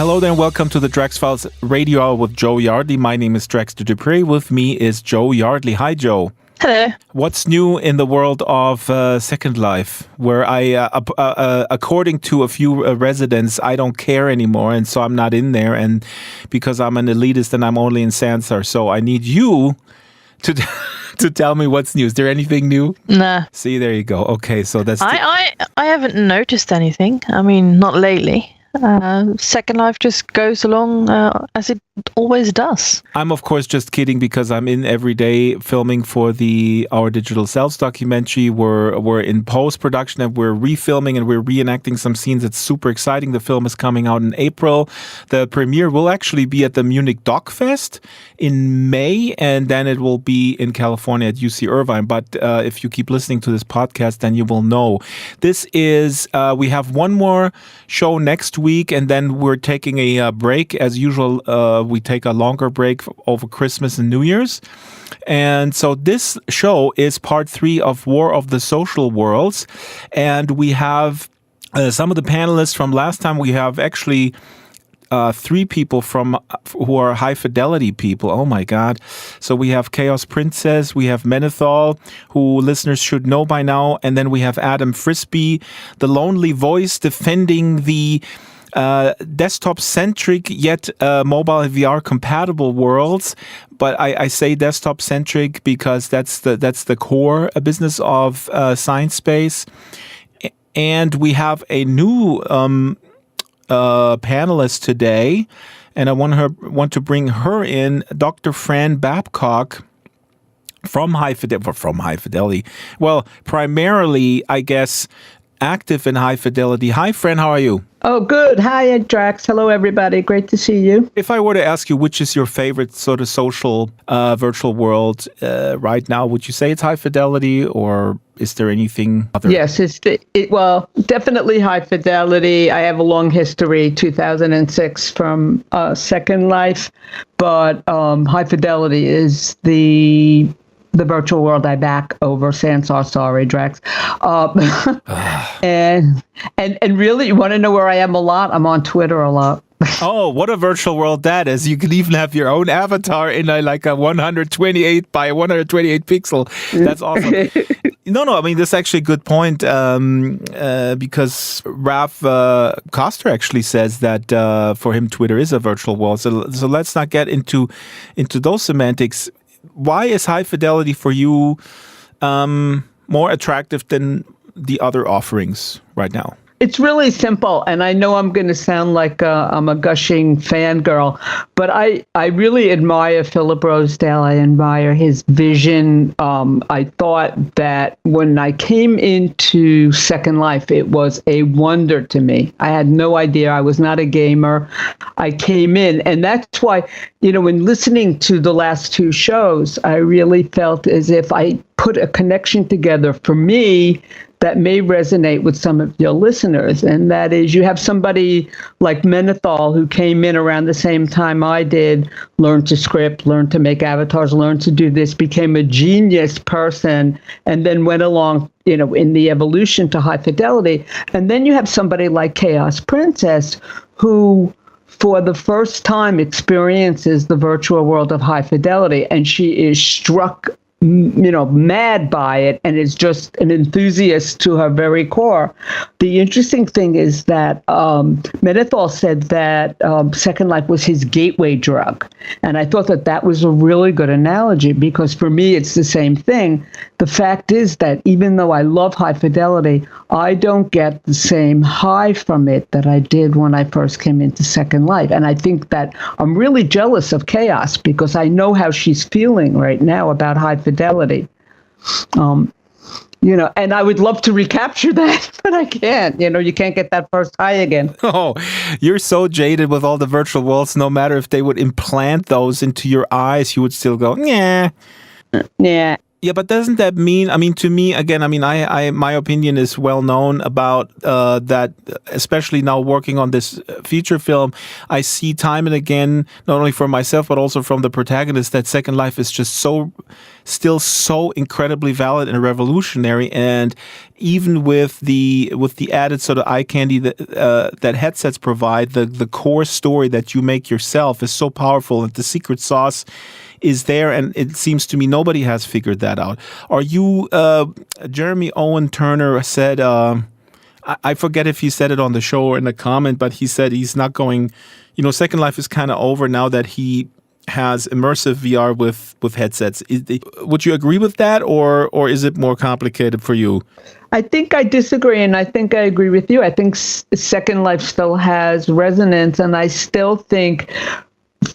Hello there and welcome to the Drax Files Radio Hour with Jo Yardley. My name is Drax Dupree. With me is Jo Yardley. Hi, Jo. Hello. What's new in the world of Second Life, where according to a few residents, I don't care anymore, and so I'm not in there, and because I'm an elitist and I'm only in Sansar, so I need you to to tell me what's new. Is there anything new? Nah. See, there you go. Okay, so that's... I haven't noticed anything. I mean, not lately. Second Life just goes along as it always does. I'm of course just kidding because I'm in every day filming for the Our Digital Selves documentary. We're in post-production and we're refilming and we're reenacting some scenes. It's super exciting. The film is coming out in April. The premiere will actually be at the Munich Doc Fest in May, and then it will be in California at UC Irvine. But if you keep listening to this podcast, then you will know. This is, we have one more show next week, and then we're taking a break. As usual, we take a longer break over Christmas and New Year's. And so this show is part 3 of War of the Social Worlds. And we have some of the panelists from last time. We have actually 3 people who are high fidelity people. Oh my God. So we have Chaos Princess, we have Menethol, who listeners should know by now. And then we have Adam Frisbee, the lonely voice defending the desktop-centric yet mobile VR-compatible worlds. But I say desktop-centric because that's the core business of Science Space. And we have a new panelist today, and I want to bring her in, Dr. Fran Babcock from High Fidelity. Well, primarily, I guess, active in High Fidelity. Hi, Fran, how are you? Oh, good. Hi, Drax. Hello, everybody. Great to see you. If I were to ask you which is your favorite sort of social virtual world right now, would you say it's High Fidelity, or is there anything other? Yes, well, definitely High Fidelity. I have a long history, 2006 from Second Life, but High Fidelity is the virtual world I back over Sansar. Sorry, Drax. And really, you want to know where I am a lot? I'm on Twitter a lot. Oh, what a virtual world that is. You can even have your own avatar in a 128 by 128 pixel. That's awesome. No, I mean, this is actually a good point because Ralph Koster actually says that for him, Twitter is a virtual world. So let's not get into those semantics. Why is High Fidelity for you more attractive than the other offerings right now? It's really simple, and I know I'm going to sound like I'm a gushing fangirl, but I really admire Philip Rosedale. I admire his vision. I thought that when I came into Second Life, it was a wonder to me. I had no idea. I was not a gamer. I came in, and that's why, when listening to the last 2 shows, I really felt as if I put a connection together for me that may resonate with some of your listeners. And that is, you have somebody like Menethol who came in around the same time I did, learned to script, learned to make avatars, learned to do this, became a genius person, and then went along, in the evolution to High Fidelity. And then you have somebody like Chaos Princess who, for the first time, experiences the virtual world of High Fidelity, and she is struck mad by it, and is just an enthusiast to her very core. The interesting thing is that Menethol said that Second Life was his gateway drug. And I thought that was a really good analogy, because for me, it's the same thing. The fact is that even though I love High Fidelity, I don't get the same high from it that I did when I first came into Second Life. And I think that I'm really jealous of Chaos, because I know how she's feeling right now about High Fidelity. And I would love to recapture that, but I can't. You can't get that first high again. Oh, you're so jaded with all the virtual worlds. No matter if they would implant those into your eyes, you would still go, yeah. Yeah. Yeah, but doesn't that mean? I mean, to me, again, I mean, I my opinion is well known about that. Especially now working on this feature film, I see time and again, not only for myself but also from the protagonist, that Second Life is just still so incredibly valid and revolutionary. And even with the added sort of eye candy that headsets provide, the core story that you make yourself is so powerful, and the secret sauce is there, and it seems to me nobody has figured that out. Are you, Jeremy Owen Turner said, I forget if he said it on the show or in a comment, but he said he's not going, Second Life is kind of over now that he has immersive VR with headsets. Would you agree with that, or is it more complicated for you? I think I disagree, and I think I agree with you. I think Second Life still has resonance, and I still think,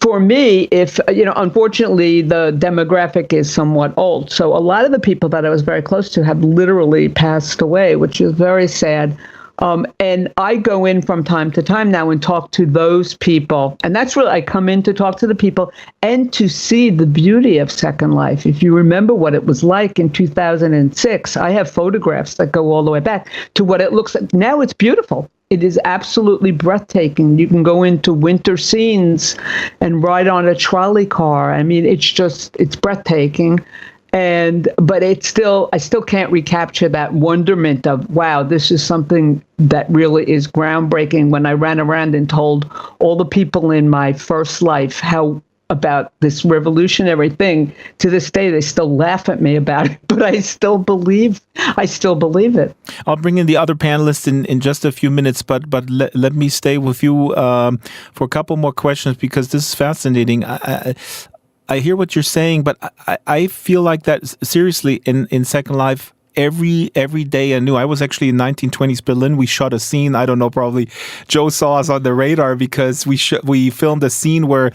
for me, if, unfortunately, the demographic is somewhat old. So a lot of the people that I was very close to have literally passed away, which is very sad. And I go in from time to time now and talk to those people. And that's really, I come in to talk to the people and to see the beauty of Second Life. If you remember what it was like in 2006, I have photographs that go all the way back to what it looks like. Now it's beautiful. It is absolutely breathtaking. You can go into winter scenes and ride on a trolley car. I mean, it's breathtaking. But I still can't recapture that wonderment of, wow, this is something that really is groundbreaking. When I ran around and told all the people in my first life about this revolutionary thing, to this day, they still laugh at me about it, but I still believe it. I'll bring in the other panelists in just a few minutes, but let me stay with you for a couple more questions, because this is fascinating. I hear what you're saying, but I feel like that seriously in Second Life. Every day anew. I was actually in 1920s Berlin. We shot a scene. I don't know, probably Joe saw us on the radar because we filmed a scene where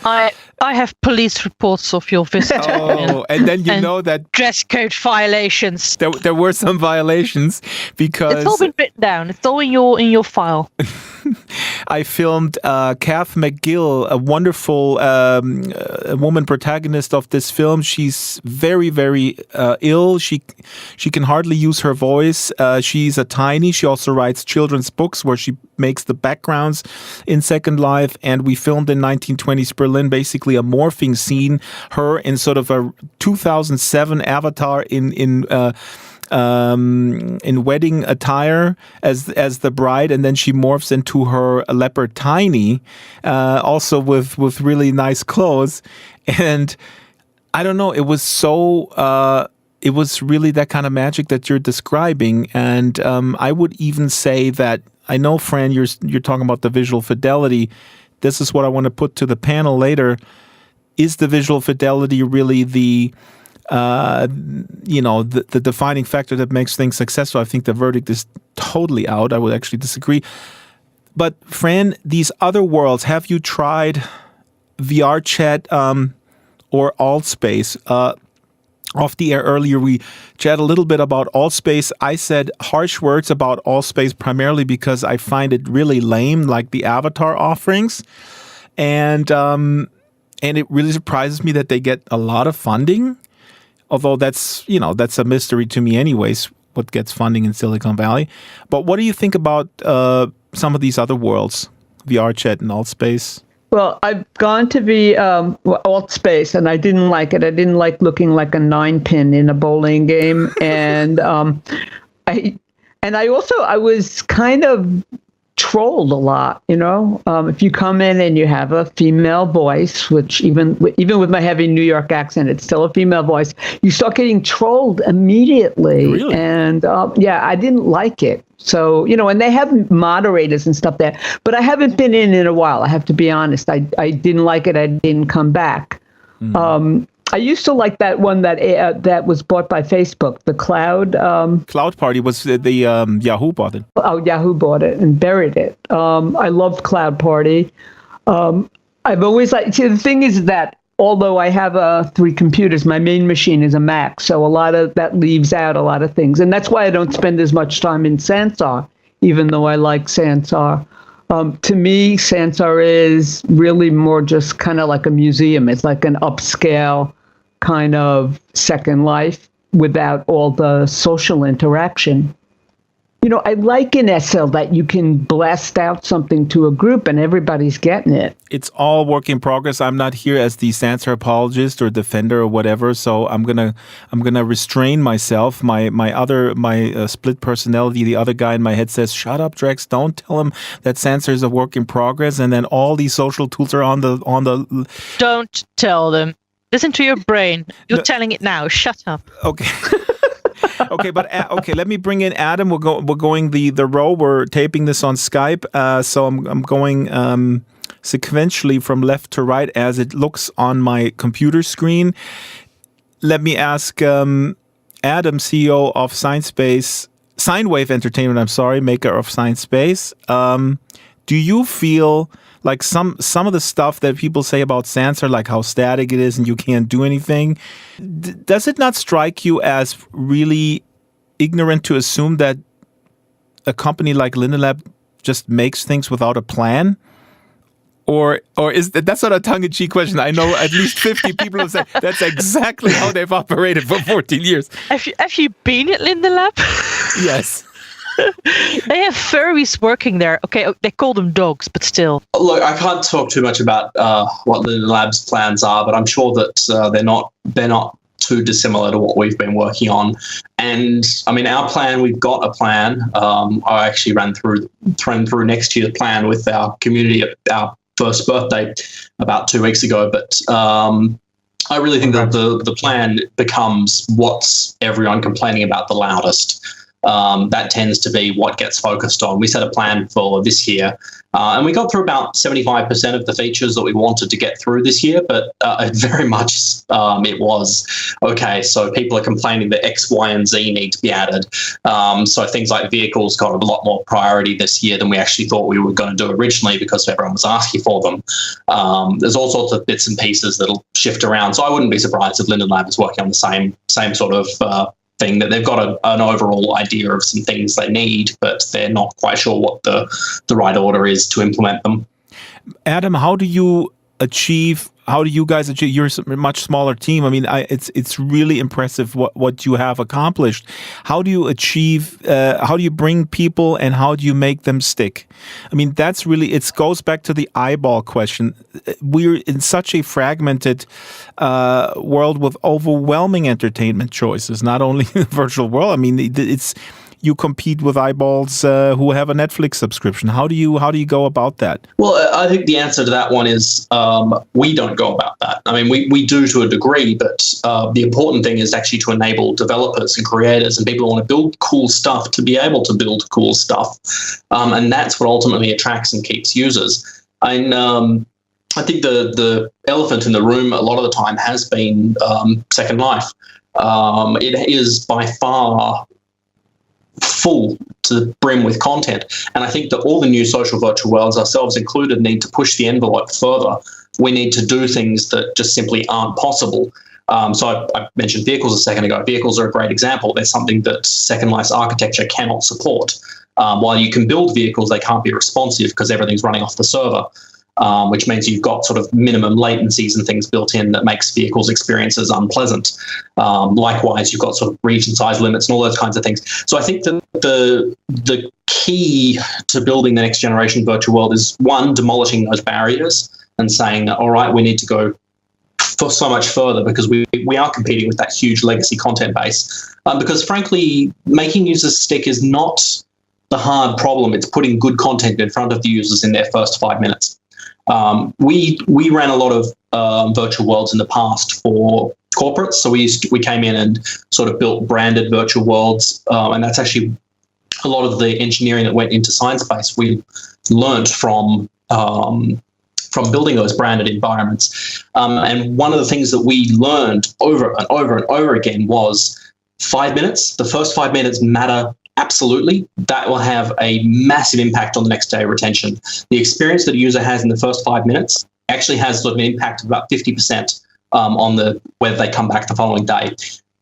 I have police reports of your visit. Oh, and then you know that dress code violations. There were some violations because it's all been written down. It's all in your file. I filmed Kath McGill, a wonderful woman protagonist of this film. She's very, very ill. She can hardly use her voice. She's a tiny. She also writes children's books where she makes the backgrounds in Second Life. And we filmed in 1920s Berlin, basically a morphing scene, her in sort of a 2007 avatar in wedding attire as the bride, and then she morphs into her leopard Tiny, also with really nice clothes. And I don't know, it was so it was really that kind of magic that you're describing. And I would even say that, I know, Fran, you're talking about the visual fidelity. This is what I want to put to the panel later. Is the visual fidelity really the defining factor that makes things successful? I think the verdict is totally out. I would actually disagree. But Fran, these other worlds, have you tried VR chat or Altspace? Off the air earlier, we chatted a little bit about Altspace. I said harsh words about Altspace primarily because I find it really lame, like the Avatar offerings. And it really surprises me that they get a lot of funding. Although that's a mystery to me anyways, what gets funding in Silicon Valley. But what do you think about some of these other worlds, VR chat and Altspace? Well, I've gone to the Altspace, and I didn't like it. I didn't like looking like a 9-pin in a bowling game. And I was kind of trolled a lot, if you come in and you have a female voice, which even with my heavy New York accent, it's still a female voice, you start getting trolled immediately. Really? And I didn't like it. So, and they have moderators and stuff there, but I haven't been in a while. I have to be honest. I didn't like it. I didn't come back. Mm. I used to like that one that was bought by Facebook, the Cloud. Cloud Party was the Yahoo bought it. Oh, Yahoo bought it and buried it. I loved Cloud Party. I've always liked. See, the thing is that although I have 3 computers, my main machine is a Mac, so a lot of that leaves out a lot of things, and that's why I don't spend as much time in Sansar, even though I like Sansar. To me, Sansar is really more just kind of like a museum. It's like an upscale kind of Second Life. without all the social interaction. You know, I like in SL that you can blast out something to a group and everybody's getting it. It's all work in progress. I'm not here as the Sansa apologist or defender or whatever, so I'm gonna restrain myself. My split personality, the other guy in my head says, "Shut up, Drax! Don't tell him that Sansa is a work in progress." And then all these social tools are on the. Don't tell them. Listen to your brain. You're telling it now. Shut up. Okay. Okay, but let me bring in Adam. We're going the row. We're taping this on Skype, so I'm going sequentially from left to right as it looks on my computer screen. Let me ask Adam, CEO of Sinewave Entertainment. I'm sorry, maker of Sinespace. Do you feel like some of the stuff that people say about Sansa, like how static it is and you can't do anything, does it not strike you as really ignorant to assume that a company like Linden Lab just makes things without a plan? Or is that's not a tongue-in-cheek question? I know at least 50 people have said that's exactly how they've operated for 14 years. Have you been at Linden Lab? Yes. They have furries working there. Okay, they call them dogs, but still. Look, I can't talk too much about what Linden Lab's plans are, but I'm sure that they're not too dissimilar to what we've been working on. And I mean, our plan, we've got a plan. I actually ran through next year's plan with our community at our first birthday about 2 weeks ago. But I really think that the plan becomes what's everyone complaining about the loudest. That tends to be what gets focused on. We set a plan for this year, and we got through about 75% of the features that we wanted to get through this year, but very much it was, okay, so people are complaining that X, Y, and Z need to be added. So things like vehicles got a lot more priority this year than we actually thought we were going to do originally because everyone was asking for them. There's all sorts of bits and pieces that'll shift around. So I wouldn't be surprised if Linden Lab is working on the same sort of thing, that they've got an overall idea of some things they need, but they're not quite sure what the right order is to implement them. Adam, how do you guys achieve? You're a much smaller team. I mean, it's really impressive what you have accomplished. How do you achieve? How do you bring people and how do you make them stick? I mean, that's really, it goes back to the eyeball question. We're in such a fragmented world with overwhelming entertainment choices, not only in the virtual world. I mean, you compete with eyeballs who have a Netflix subscription. How do you go about that? Well, I think the answer to that one is we don't go about that. I mean, we do to a degree, but the important thing is actually to enable developers and creators and people who want to build cool stuff to be able to build cool stuff. And that's what ultimately attracts and keeps users. And I think the elephant in the room a lot of the time has been Second Life. It is by far full to the brim with content. And I think that all the new social virtual worlds, ourselves included, need to push the envelope further. We need to do things that just simply aren't possible. So I mentioned vehicles a second ago. Vehicles are a great example. They're something that Second Life's architecture cannot support. While you can build vehicles, they can't be responsive because everything's running off the server. Which means you've got sort of minimum latencies and things built in that makes vehicles experiences unpleasant. Likewise, you've got sort of region size limits and all those kinds of things. So I think that the key to building the next generation virtual world is, one, demolishing those barriers and saying, all right, we need to go for so much further because we are competing with that huge legacy content base. Because frankly, making users stick is not the hard problem. It's putting good content in front of the users in their first 5 minutes. We ran a lot of virtual worlds in the past for corporates. So we came in and sort of built branded virtual worlds. And that's actually a lot of the engineering that went into Sinespace. We learned from building those branded environments. And one of the things that we learned over and over and over again was 5 minutes. The first 5 minutes matter. Absolutely. That will have a massive impact on the next day retention. The experience that a user has in the first 5 minutes actually has sort of an impact of about 50% on whether they come back the following day.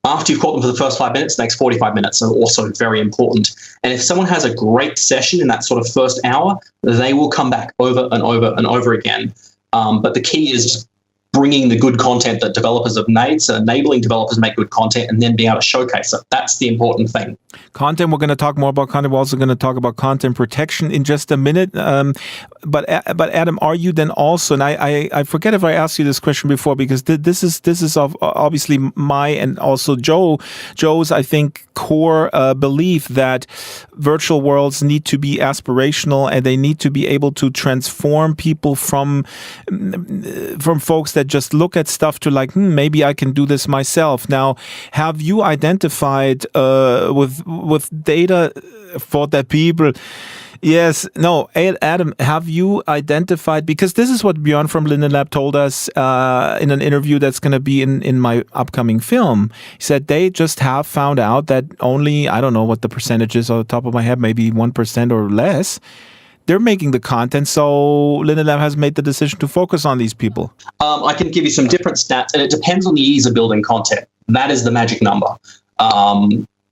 After you've caught them for the first 5 minutes, the next 45 minutes are also very important. And if someone has a great session in that sort of first hour, they will come back over and over and over again. But the key is bringing the good content that developers have made, so enabling developers make good content and then being able to showcase it. That's the important thing. Content, we're going to talk more about content. We're also going to talk about content protection in just a minute. But Adam, are you then also, and I forget if I asked you this question before, because this is obviously my and also Joe's, I think, core belief that virtual worlds need to be aspirational and they need to be able to transform people from folks that just look at stuff to like, maybe I can do this myself. Now, have you identified with data for the people? Yes. No, Adam, have you identified, because this is what Björn from Linden Lab told us in an interview that's going to be in my upcoming film. He said they just have found out that only, I don't know what the percentage is off the top of my head, maybe 1% or less, they're making the content, so Linden Lab has made the decision to focus on these people. I can give you some different stats, and it depends on the ease of building content. That is the magic number.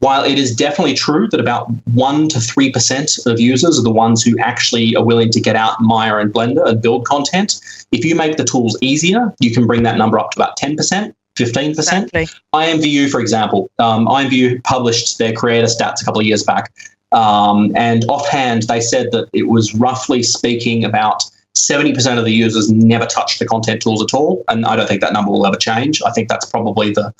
While it is definitely true that about 1% to 3% of users are the ones who actually are willing to get out Maya and Blender and build content, if you make the tools easier, you can bring that number up to about 10%. 15%. Exactly. IMVU, for example, IMVU published their creator stats a couple of years back. And offhand, they said that it was roughly speaking about 70% of the users never touched the content tools at all. And I don't think that number will ever change. I think that's probably the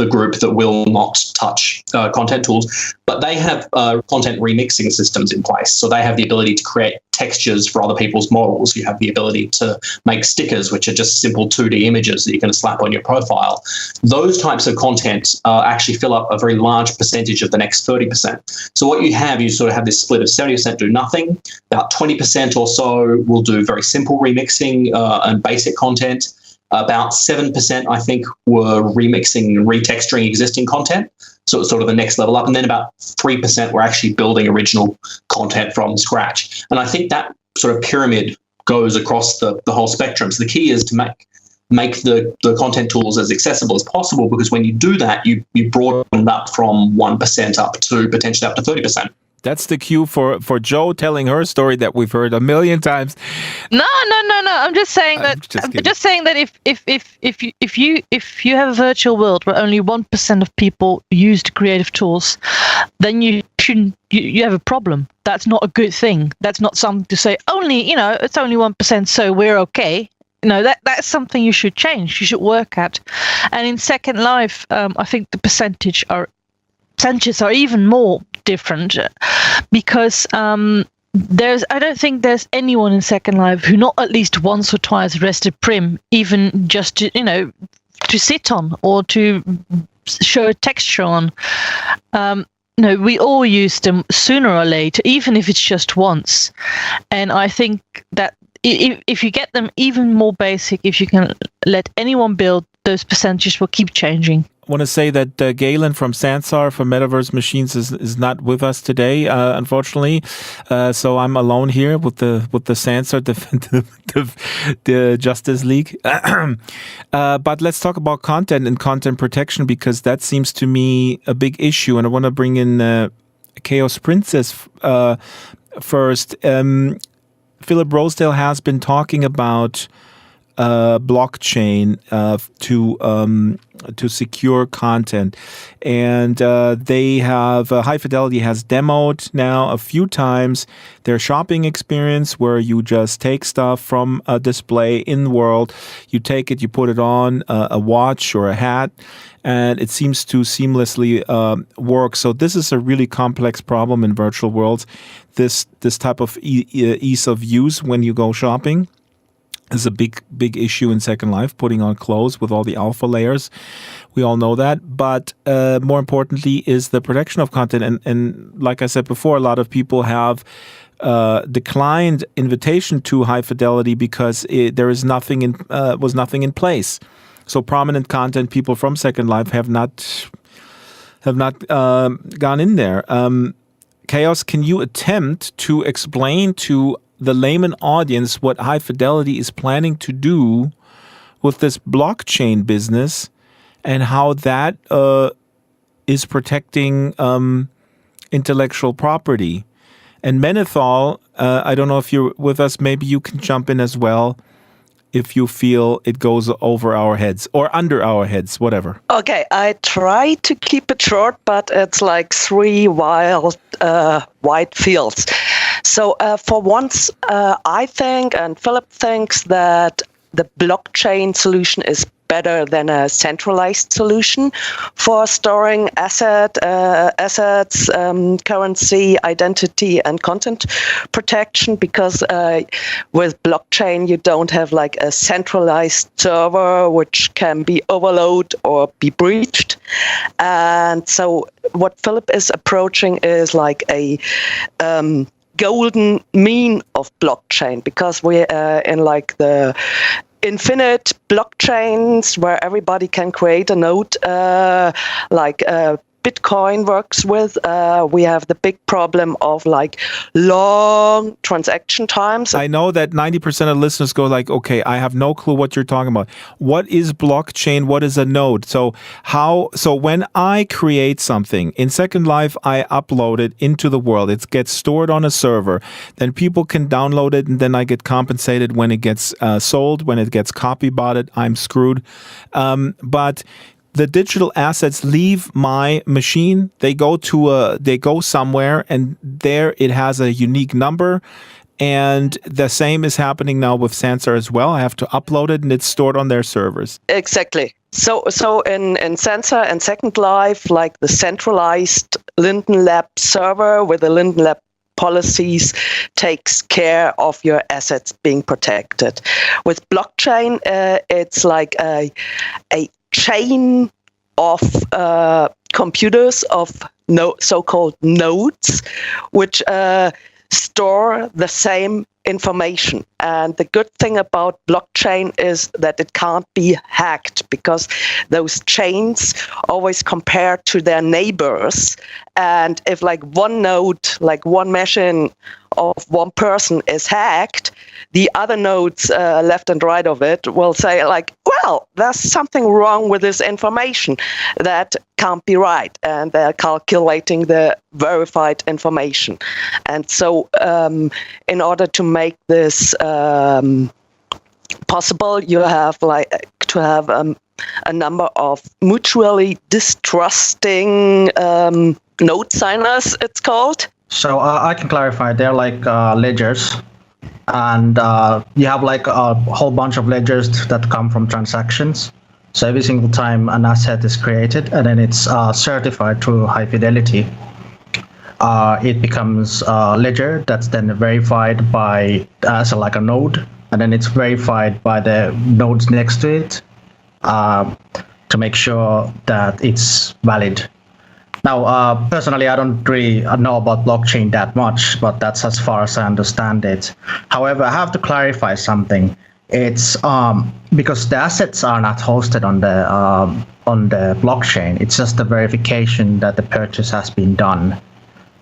group that will not touch content tools. But they have content remixing systems in place. So they have the ability to create textures for other people's models. You have the ability to make stickers, which are just simple 2D images that you can slap on your profile. Those types of content actually fill up a very large percentage of the next 30%. So what you sort of have this split of 70% do nothing, about 20% or so will do very simple remixing and basic content. About 7%, I think, were remixing and retexturing existing content. So it's sort of the next level up. And then about 3% were actually building original content from scratch. And I think that sort of pyramid goes across the whole spectrum. So the key is to make the content tools as accessible as possible, because when you do that, you broaden up from 1% up to potentially up to 30%. That's the cue for Jo telling her story that we've heard a million times. No. I'm just saying that. Just saying that if you have a virtual world where only 1% of people used creative tools, then you have a problem. That's not a good thing. That's not something to say. It's only 1%, so we're okay. That's something you should change. You should work at. And in Second Life, I think the percentages are even more different, because I don't think there's anyone in Second Life who not at least once or twice rested Prim, even just to sit on or to show a texture on. We all use them sooner or later, even if it's just once. And I think that if you get them even more basic, if you can let anyone build, those percentages will keep changing. I want to say that Galen from Sansar from Metaverse Machines is not with us today, unfortunately. So I'm alone here with the Sansar, the Justice League. But let's talk about content and content protection, because that seems to me a big issue. And I want to bring in Chaos Princess first. Philip Rosedale has been talking about blockchain to secure content, and they have High Fidelity has demoed now a few times their shopping experience, where you just take stuff from a display in the world, you take it, you put it on a watch or a hat, and it seems to seamlessly work. So this is a really complex problem in virtual worlds. This type of ease of use when you go shopping is a big issue in Second Life, putting on clothes with all the alpha layers. We all know that. But more importantly is the protection of content. And like I said before, a lot of people have declined invitation to High Fidelity because there was nothing in place. So prominent content people from Second Life have not gone in there. Chaos, can you attempt to explain to the layman audience what High Fidelity is planning to do with this blockchain business and how that is protecting intellectual property? And Menethol, I don't know if you're with us, maybe you can jump in as well. if you feel it goes over our heads or under our heads, whatever. Okay, I try to keep it short, but it's like 3 wide fields. So for once, I think, and Philip thinks, that the blockchain solution is better than a centralized solution for storing assets, currency, identity, and content protection, because with blockchain you don't have like a centralized server which can be overloaded or be breached. And so what Philip is approaching is like a golden mean of blockchain, because we're in like the infinite blockchains where everybody can create a node like Bitcoin works with. We have the big problem of like long transaction times. I know that 90% of listeners go like, okay, I have no clue what you're talking about. What is blockchain? What is a node? So when I create something in Second Life, I upload it into the world. It gets stored on a server. Then people can download it, and then I get compensated when it gets sold. When it gets copy-botted, I'm screwed. But the digital assets leave my machine. They go somewhere, and there it has a unique number. And the same is happening now with Sansa as well. I have to upload it, and it's stored on their servers. Exactly. So in Sansa and Second Life, like the centralized Linden Lab server with the Linden Lab policies takes care of your assets being protected. With blockchain, it's like a chain of computers, of so-called nodes, which store the same information. And the good thing about blockchain is that it can't be hacked, because those chains always compare to their neighbors. And if like one node, like one machine of one person is hacked, the other nodes left and right of it will say like, well, there's something wrong with this information. That can't be right. And they're calculating the verified information. And so in order to make this possible, you have to have a number of mutually distrusting node signers, it's called. So I can clarify, they're like ledgers, and you have like a whole bunch of ledgers that come from transactions. So every single time an asset is created and then it's certified through high fidelity, it becomes a ledger that's then verified by as like a node, and then it's verified by the nodes next to it to make sure that it's valid. Now, personally, I don't really know about blockchain that much, but that's as far as I understand it. However, I have to clarify something. It's because the assets are not hosted on the blockchain. It's just the verification that the purchase has been done.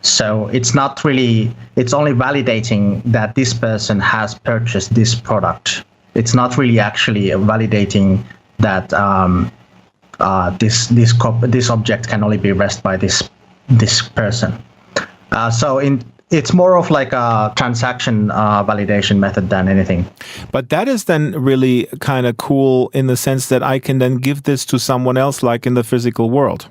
So it's not really. It's only validating that this person has purchased this product. It's not really actually validating that this object can only be read by this person. It's more of like a transaction validation method than anything. But that is then really kind of cool in the sense that I can then give this to someone else, like in the physical world.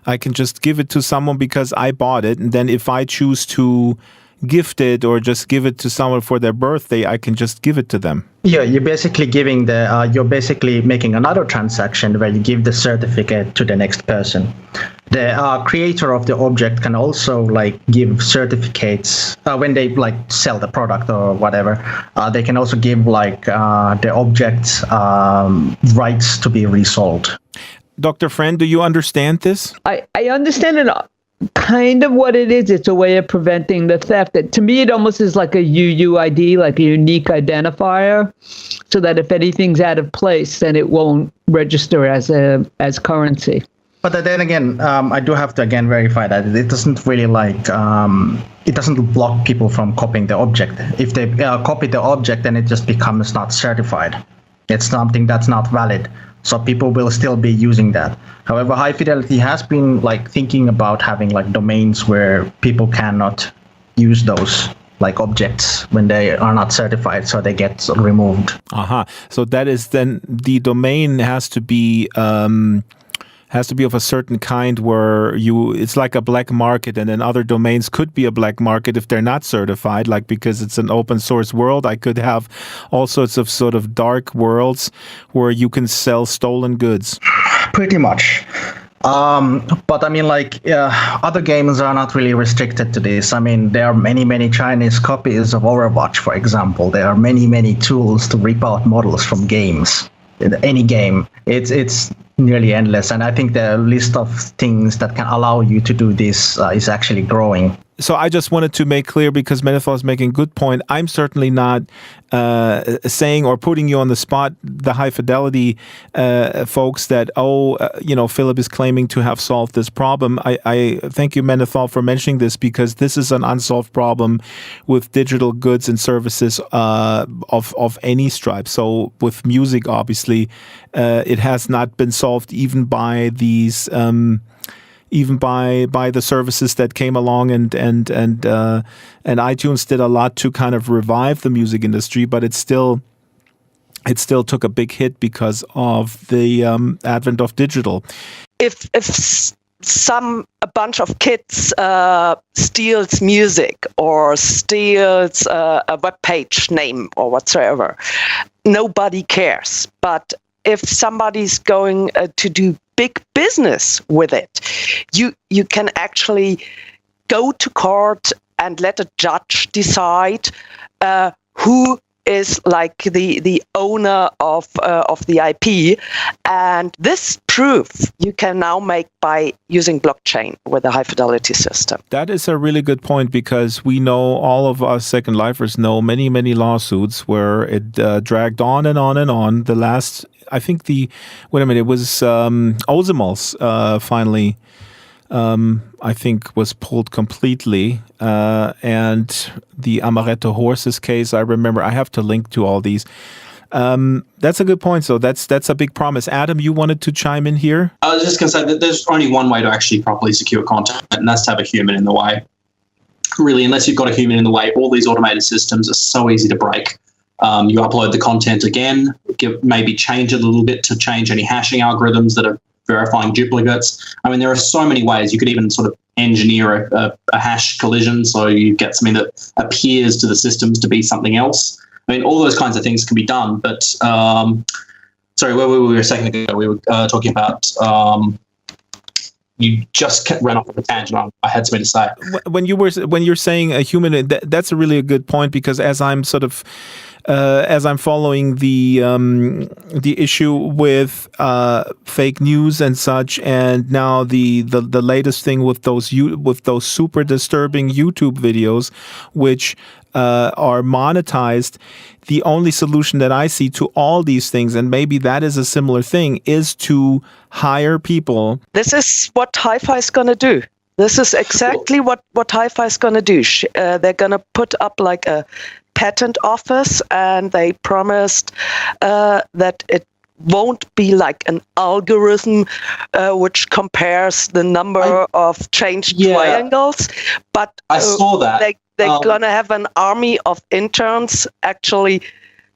I can just give it to someone because I bought it, and then if I choose to gift it or just give it to someone for their birthday, I can just give it to them. Yeah, you're basically you're basically making another transaction where you give the certificate to the next person. The creator of the object can also like give certificates when they like sell the product or whatever. They can also give like the object rights to be resold. Dr. Friend, do you understand this? I understand it kind of what it is. It's a way of preventing the theft. To me, it almost is like a UUID, like a unique identifier, so that if anything's out of place, then it won't register as currency. But then again, I do have to again verify that it doesn't really it doesn't block people from copying the object. If they copy the object, then it just becomes not certified. It's something that's not valid. So people will still be using that. However, High Fidelity has been like thinking about having like domains where people cannot use those. like objects when they are not certified, so they get removed. So that is then the domain has to be of a certain kind where it's like a black market, and then other domains could be a black market if they're not certified, like because it's an open source world. I could have all sorts of sort of dark worlds where you can sell stolen goods. Pretty much. But I mean, like, other games are not really restricted to this. I mean, there are many Chinese copies of Overwatch, for example. There are many tools to rip out models from games. In any game, it's nearly endless. And I think the list of things that can allow you to do this is actually growing. So I just wanted to make clear, because Menethil is making a good point. I'm certainly not saying or putting you on the spot, the high fidelity folks, that, Philip is claiming to have solved this problem. I thank you, Menethil, for mentioning this, because this is an unsolved problem with digital goods and services of any stripe. So with music, obviously, it has not been solved even by these even by the services that came along, and iTunes did a lot to kind of revive the music industry, but it still took a big hit because of the advent of digital. If a bunch of kids steals music or steals a web page name or whatsoever, nobody cares. But if somebody's going to do big business with it, you can actually go to court and let a judge decide who is like the owner of the IP, and this proof you can now make by using blockchain with a high fidelity system. That is a really good point, because we know, all of us Second Lifers know, many lawsuits where it dragged on and on and on. The last, I think it was Osimos finally, I think, was pulled completely. And the Amaretto Horses case, I remember, I have to link to all these. That's a good point. So that's a big promise. Adam, you wanted to chime in here? I was just going to say that there's only one way to actually properly secure content, and that's to have a human in the way. Really, unless you've got a human in the way, all these automated systems are so easy to break. You upload the content again, maybe change it a little bit to change any hashing algorithms that are verifying duplicates. I mean, there are so many ways. You could even sort of engineer a hash collision, so you get something that appears to the systems to be something else. I mean, all those kinds of things can be done. But sorry, where were we a second ago? We were talking about. You just ran off on a tangent. I had something to say. When you're saying a human, that's a really good point, because as I'm sort of as I'm following the issue with fake news and such, and now the latest thing with those super disturbing YouTube videos, which are monetized. The only solution that I see to all these things, and maybe that is a similar thing, is to hire people. This is what Hi-Fi is going to do. This is exactly what Hi-Fi is going to do. They're going to put up like a patent office, and they promised that it won't be like an algorithm which compares the number of changed triangles. But I saw that. They're going to have an army of interns actually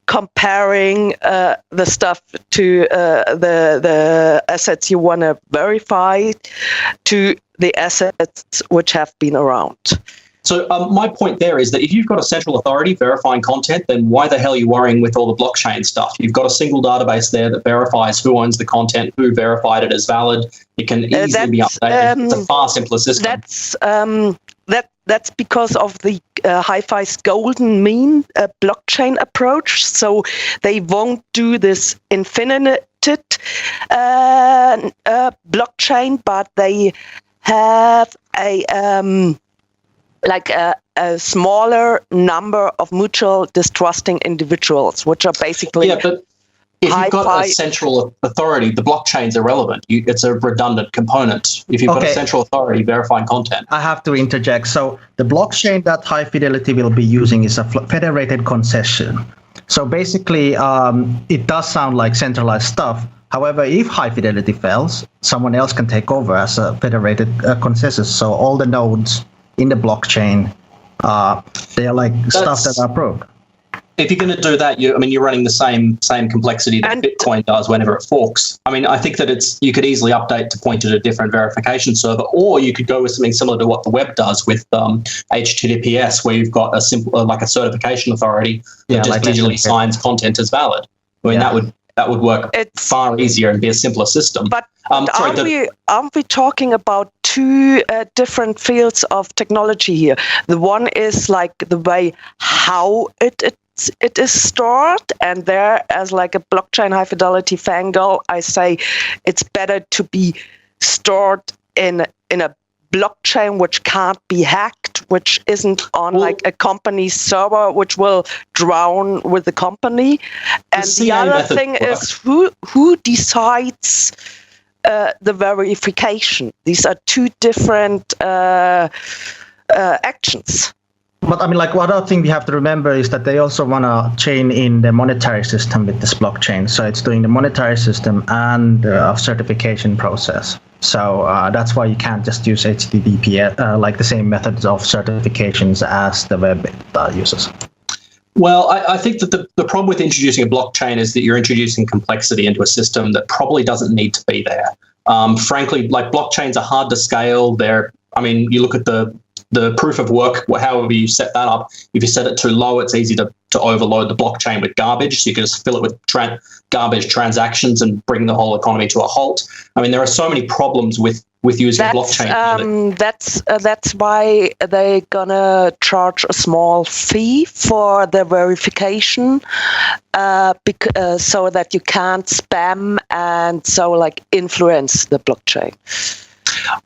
comparing the stuff to the assets you want to verify to the assets which have been around. So my point there is that if you've got a central authority verifying content, then why the hell are you worrying with all the blockchain stuff? You've got a single database there that verifies who owns the content, who verified it as valid. It can easily be updated. It's a far simpler system. That's because of the Hi-Fi's golden mean blockchain approach. So they won't do this infinite blockchain, but they have a smaller number of mutual distrusting individuals, which are basically but if you've got a central authority, the blockchain's irrelevant. It's a redundant component. If you've got a central authority verifying content. I have to interject. So the blockchain that High Fidelity will be using is a federated concession. So basically, it does sound like centralized stuff. However, if High Fidelity fails, someone else can take over as a federated consensus. So all the nodes in the blockchain they're like stuff that are broke. If you're going to do that, you're running the same complexity that Bitcoin does whenever it forks. I mean, I think that you could easily update to point to a different verification server, or you could go with something similar to what the web does with HTTPS, where you've got a simple like a certification authority that just digitally signs content as valid. I mean, that would work far easier and be a simpler system. But aren't we talking about two different fields of technology here? The one is like the way how it is stored, and there, as like a blockchain high fidelity fangirl, I say it's better to be stored in a blockchain which can't be hacked, which isn't on like a company's server, which will drown with the company. And the other thing is who decides the verification. These are two different actions. But I mean, like, one other thing we have to remember is that they also want to chain in the monetary system with this blockchain. So it's doing the monetary system and the certification process. So that's why you can't just use HTTP, like the same methods of certifications as the web uses. Well, I think that the problem with introducing a blockchain is that you're introducing complexity into a system that probably doesn't need to be there. Frankly, like, blockchains are hard to scale. You look at the proof of work, however you set that up. If you set it too low, it's easy to overload the blockchain with garbage. So you can just fill it with garbage transactions and bring the whole economy to a halt. I mean, there are so many problems with using blockchain. That's why they're gonna charge a small fee for the verification, so that you can't spam and so like influence the blockchain.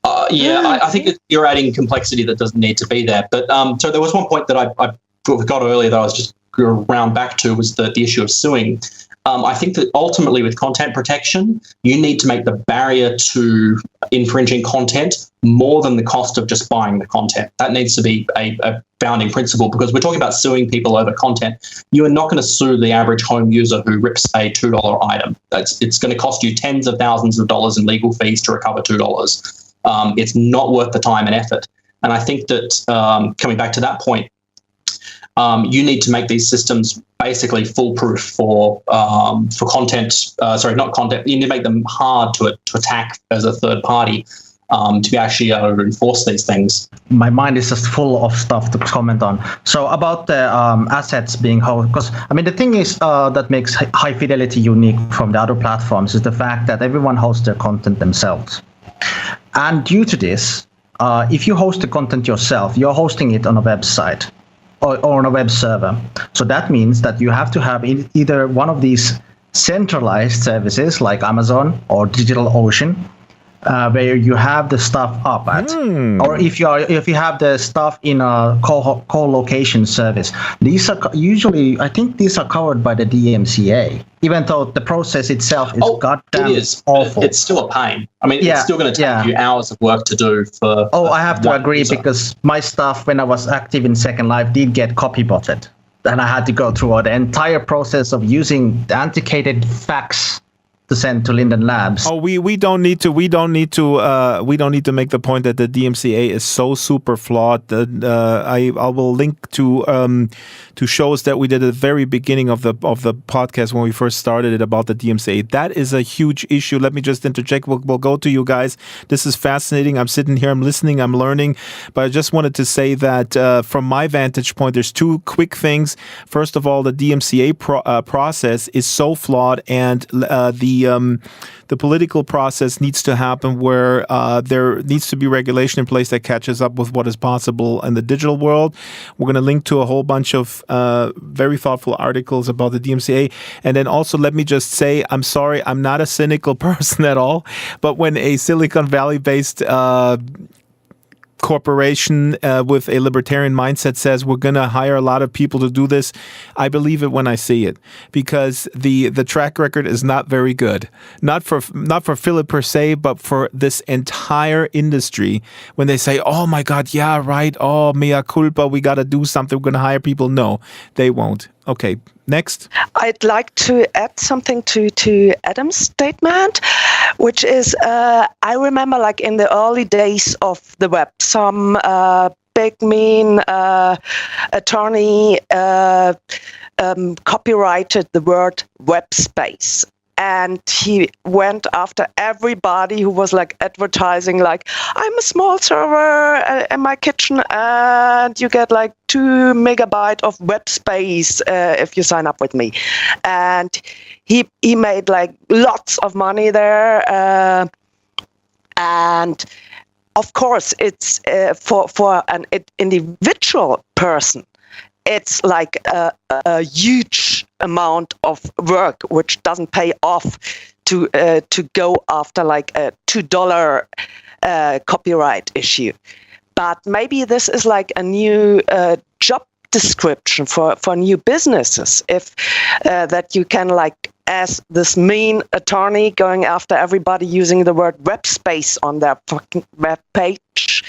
I think that you're adding complexity that doesn't need to be there. But so there was one point that I forgot earlier that I was just going to round back to, was the issue of suing. I think that ultimately with content protection, you need to make the barrier to infringing content more than the cost of just buying the content. That needs to be a founding principle, because we're talking about suing people over content. You are not going to sue the average home user who rips a $2 item. It's going to cost you tens of thousands of dollars in legal fees to recover $2. It's not worth the time and effort. And I think that coming back to that point, you need to make these systems basically foolproof for content. Not content. You need to make them hard to attack as a third party to be actually able to enforce these things. My mind is just full of stuff to comment on. So about the assets being hosted, because I mean the thing is that makes high fidelity unique from the other platforms is the fact that everyone hosts their content themselves. And due to this, if you host the content yourself, you're hosting it on a website or on a web server. So that means that you have to have either one of these centralized services like Amazon or DigitalOcean, where you have the stuff up at, or if you have the stuff in a co-location service. These are usually, I think these are covered by the DMCA, even though the process itself is goddamn awful. It's still a pain. I mean, it's still going to take you hours of work to do for. I have to agree user. Because my stuff when I was active in Second Life did get copy-botted, and I had to go through the entire process of using the antiquated fax to send to Linden Labs. We don't need to make the point that the DMCA is so super flawed. That I will link to shows that we did at the very beginning of the podcast when we first started it about the DMCA. That is a huge issue. Let me just interject. We'll go to you guys. This is fascinating. I'm sitting here, I'm listening, I'm learning. But I just wanted to say that from my vantage point, there's two quick things. First of all, the DMCA process is so flawed, and the political process needs to happen where there needs to be regulation in place that catches up with what is possible in the digital world. We're going to link to a whole bunch of very thoughtful articles about the DMCA. And then also, let me just say, I'm sorry, I'm not a cynical person at all, but when a Silicon Valley-based corporation with a libertarian mindset says we're going to hire a lot of people to do this, I believe it when I see it, because the track record is not very good. Not for Philip per se, but for this entire industry. When they say, "Oh my God, yeah, right. Oh, mea culpa, we got to do something. We're going to hire people." No, they won't. Okay, next. I'd like to add something to Adam's statement, which is I remember like in the early days of the web, some big, mean attorney copyrighted the word web space. And he went after everybody who was like advertising, like, I'm a small server in my kitchen and you get like 2 megabytes of web space if you sign up with me. And he made like lots of money there. And of course, it's for an individual person, it's like a huge amount of work, which doesn't pay off to go after like a $2 copyright issue. But maybe this is like a new job description for new businesses, if that you can like, as this mean attorney going after everybody using the word web space on their fucking web page.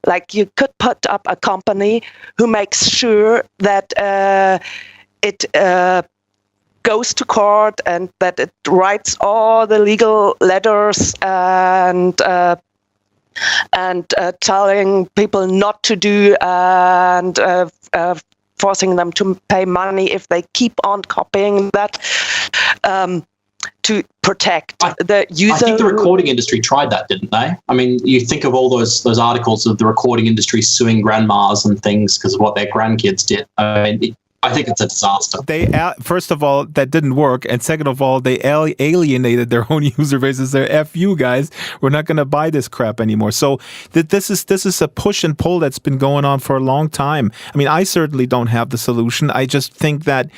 Like you could put up a company who makes sure that it goes to court and that it writes all the legal letters and telling people not to do and forcing them to pay money if they keep on copying that. To protect the user. I think the recording industry tried that, didn't they? I mean, you think of all those articles of the recording industry suing grandmas and things because of what their grandkids did. I mean, I think it's a disaster. First of all, that didn't work, and second of all, they alienated their own user bases. They're F you guys, we're not going to buy this crap anymore. So this is a push and pull that's been going on for a long time. I mean, I certainly don't have the solution. I just think that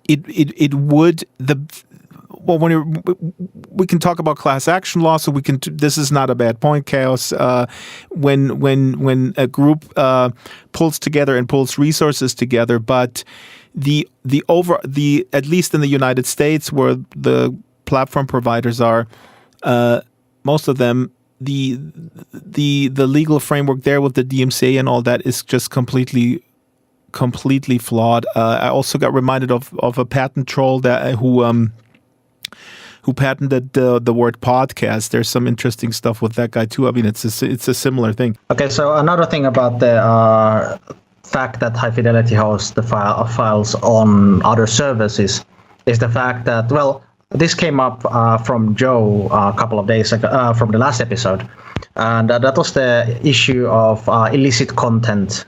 it would Well, we can talk about class action law, so we can. This is not a bad point, Chaos. When a group pulls together and pulls resources together, but at least in the United States, where the platform providers are, most of them, the legal framework there with the DMCA and all that is just completely flawed. I also got reminded of a patent troll who patented the word podcast. There's some interesting stuff with that guy too. I mean, it's a similar thing. Okay, so another thing about the fact that High Fidelity hosts the files on other services is the fact that, well, this came up from Jo a couple of days ago from the last episode, and that was the issue of illicit content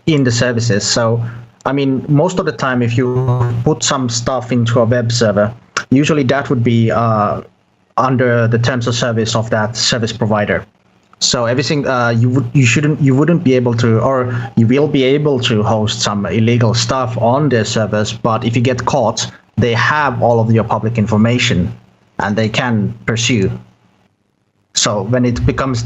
in the services. So, I mean, most of the time, if you put some stuff into a web server, usually that would be under the terms of service of that service provider. So everything you wouldn't be able to, or you will be able to host some illegal stuff on their servers. But if you get caught, they have all of your public information and they can pursue. So when it becomes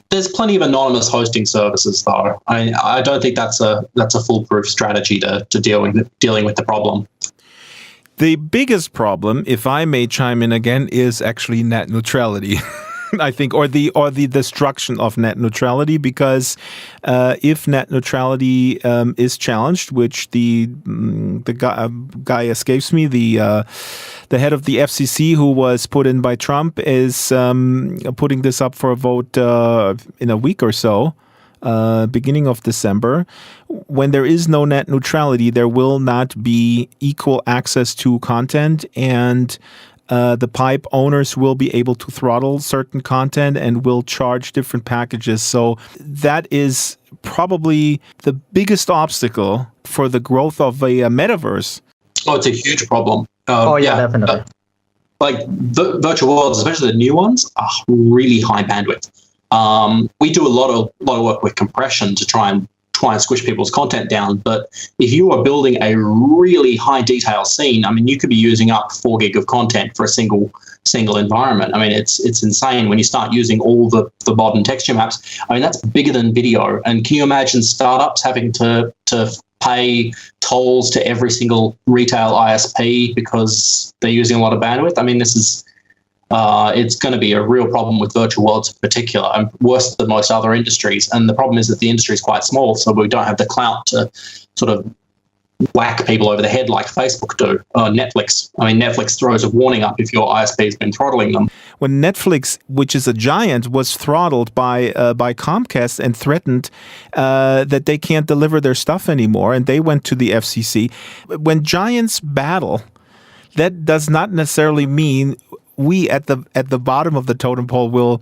There's plenty of anonymous hosting services, though. I don't think that's a foolproof strategy to dealing with the problem. The biggest problem, if I may chime in again, is actually net neutrality. I think, or the destruction of net neutrality, because if net neutrality is challenged, which the guy escapes me, the head of the FCC who was put in by Trump is putting this up for a vote in a week or so, beginning of December. When there is no net neutrality, there will not be equal access to content, and the pipe owners will be able to throttle certain content and will charge different packages. So that is probably the biggest obstacle for the growth of a metaverse. Oh, it's a huge problem. Definitely. Like the virtual worlds, especially the new ones, are really high bandwidth. We do a lot of work with compression to try and squish people's content down. But if you are building a really high detail scene, I mean, you could be using up 4 gig of content for a single environment. I mean, it's insane when you start using all the modern texture maps. I mean, that's bigger than video. And can you imagine startups having to pay tolls to every single retail ISP because they're using a lot of bandwidth? I mean, this is it's going to be a real problem with virtual worlds in particular, and worse than most other industries. And the problem is that the industry is quite small, so we don't have the clout to sort of whack people over the head like Facebook do. Netflix. I mean, Netflix throws a warning up if your ISP has been throttling them. when Netflix, which is a giant, was throttled by Comcast and threatened that they can't deliver their stuff anymore, and they went to the FCC. When giants battle, that does not necessarily mean we at the bottom of the totem pole will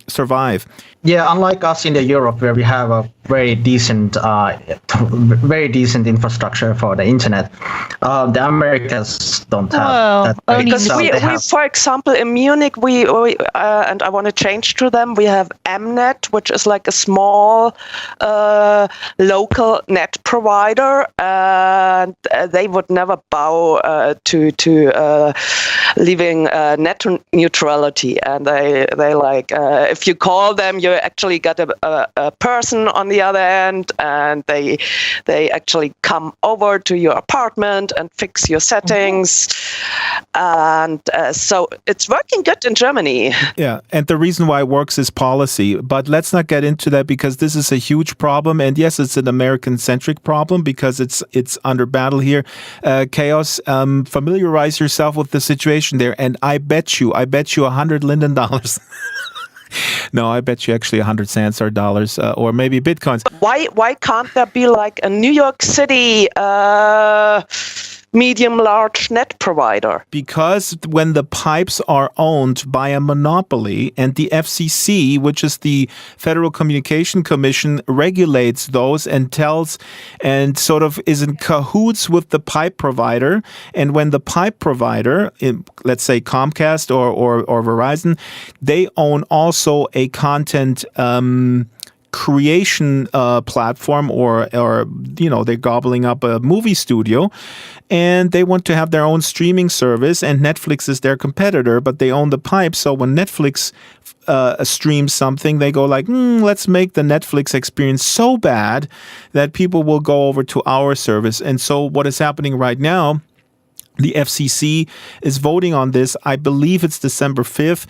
survive. Yeah, unlike us in Europe, where we have a very decent infrastructure for the internet, the Americans don't have that. Because we, for example, in Munich, we and I want to change to them. We have Mnet, which is like a small local net provider, and they would never bow to leaving net neutrality, and they like if you call them, you actually got a person on the other end, and they actually come over to your apartment and fix your settings, and so it's working good in Germany. Yeah, and the reason why it works is policy, but let's not get into that because this is a huge problem, and yes, it's an American-centric problem because it's under battle here. Chaos, familiarize yourself with the situation there, and I bet you $100 Linden dollars. No, I bet you actually 100 cents or dollars or maybe bitcoins. Why can't there be like a New York City medium-large net provider? Because when the pipes are owned by a monopoly and the FCC, which is the Federal Communication Commission, regulates those and tells and sort of is in cahoots with the pipe provider. And when the pipe provider, let's say Comcast or Verizon, they own also a content creation platform or they're gobbling up a movie studio and they want to have their own streaming service, and Netflix is their competitor, but they own the pipe. So when Netflix streams something, they go like, let's make the Netflix experience so bad that people will go over to our service. And so what is happening right now, the FCC is voting on this. I believe it's December 5th.